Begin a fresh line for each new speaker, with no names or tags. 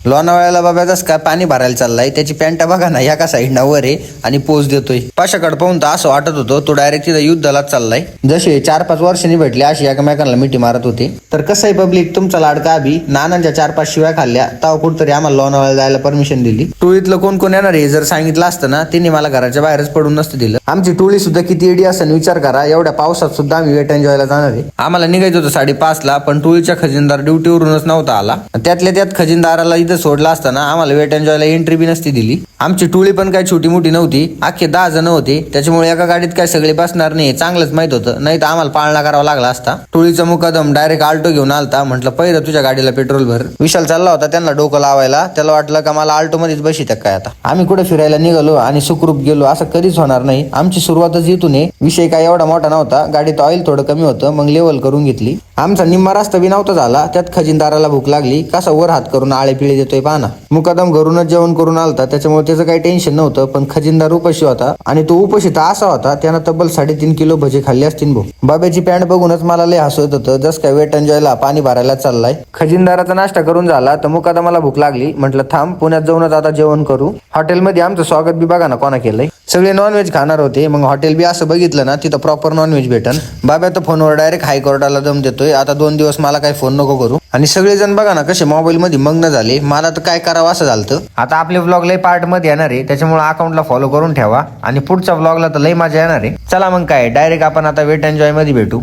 लोणावळ्याला बाबा जसं काय पाणी भरायला चाललाय, त्याची पॅन्ट बघा ना एका साईडनं वर आहे आणि पोज देतोय. पाशाकडे पाहून तर असं वाटत होतं तो डायरेक्ट तिथं युद्धाला चाललाय. जसे 4-5 वर्षांनी भेटले अशी एकमेकांना मिठी मारत होते. तर कसं आहे पब्लिक, तुमचा लाडका अभि नानांच्या 4-5 शिव्या खाल्ल्या तेव्हा कुठतरी आम्हाला लोणावळ्याला जायला परमिशन दिली. टोळीतलं कोण कोण येणार आहे जर सांगितलं असतं ना, तिने मला घराच्या बाहेरच पडून नसतं दिलं. आमची टोळी सुद्धा किती एडी असं विचार करा, एवढ्या पावसात सुद्धा आम्ही वेट एन्जॉयला जाणार आहे. आम्हाला निघायचं होतं 5:30ला, पण टोळीच्या खजिनदार ड्युटीवरूनच नव्हता आला. त्यातल्या त्यात खजिनदाराला इथं सोडला असताना आम्हाला वेट एन्जॉयला एंट्री बी नसती दिली. आमची टोळी पण काही छोटी मोठी नव्हती, अख्खे 10 जण होते. त्याच्यामुळे एका गाडीत काय सगळे बसणार नाही चांगलंच माहित होतं, नाही तर आम्हाला पाळणा करावा लागला असता. टोळीचा मुकादम डायरेक्ट आल्टो घेऊन आलता. म्हटलं पहिलं तुझ्या गाडीला पेट्रोल भर. विशाल चालला होता त्यांना डोकं लावायला. त्याला वाटलं का मला आल्टो मध्येच बशीत काय आता. आम्ही कुठे फिरायला निघालो आणि सुखरूप गेलो असं कधीच होणार नाही. आमची सुरुवातच इथून आहे. विषय काय एवढा मोठा नव्हता, गाडीत ऑइल थोडं कमी होतं, मग लेवल करून घेतली. आमचा निम्मा रस्ता बी नव्हता झाला, त्यात खजिनदाराला भूक लागली. कसा वर हात करून आळे पिळे देतोय पाना. मुकादम घरूनच जेवण करून आलता, त्याच्यामुळे त्याचं काही टेन्शन नव्हतं. पण खजिनदार उपाशी होता आणि तो उपाशी तर असा होता त्यानं तब्बल 3.5 किलो भजे खाल्ले असतील भाऊ. बाब्याची पॅन्ट बघूनच मला लय हसू येत होतं, जस काय वेट एन्जॉयला पाणी भरायला चाललाय. खजिनदाराचा नाश्ता करून झाला तर मुकादमाला भूक लागली. म्हटलं थांब पुण्यात जाऊनच आता जेवण करू. हॉटेलमध्ये आमचं स्वागत बी बघा ना कोणा केलंय. सगळे नॉनव्हेज खाणार होते. मग हॉटेल बी असं बघितलं ना तिथं प्रॉपर नॉनव्हेज भेटन. बाब्या तर फोनवर डायरेक्ट हायकोर्टाला दम देतोय, आता 2 दिवस मला काही फोन नको करू. आणि सगळेजण बघा ना कसे मोबाईल मध्ये मग्न झाले. मला तर काय करावं असं झालं. आता आपले व्लॉग लय पार्ट मध्ये येणार आहे, त्याच्यामुळे अकाउंटला फॉलो करून ठेवा आणि पुढच्या व्लॉगला तर लय मजा येणार आहे. चला मग काय डायरेक्ट आपण आता वेट एन्जॉय मध्ये भेटू.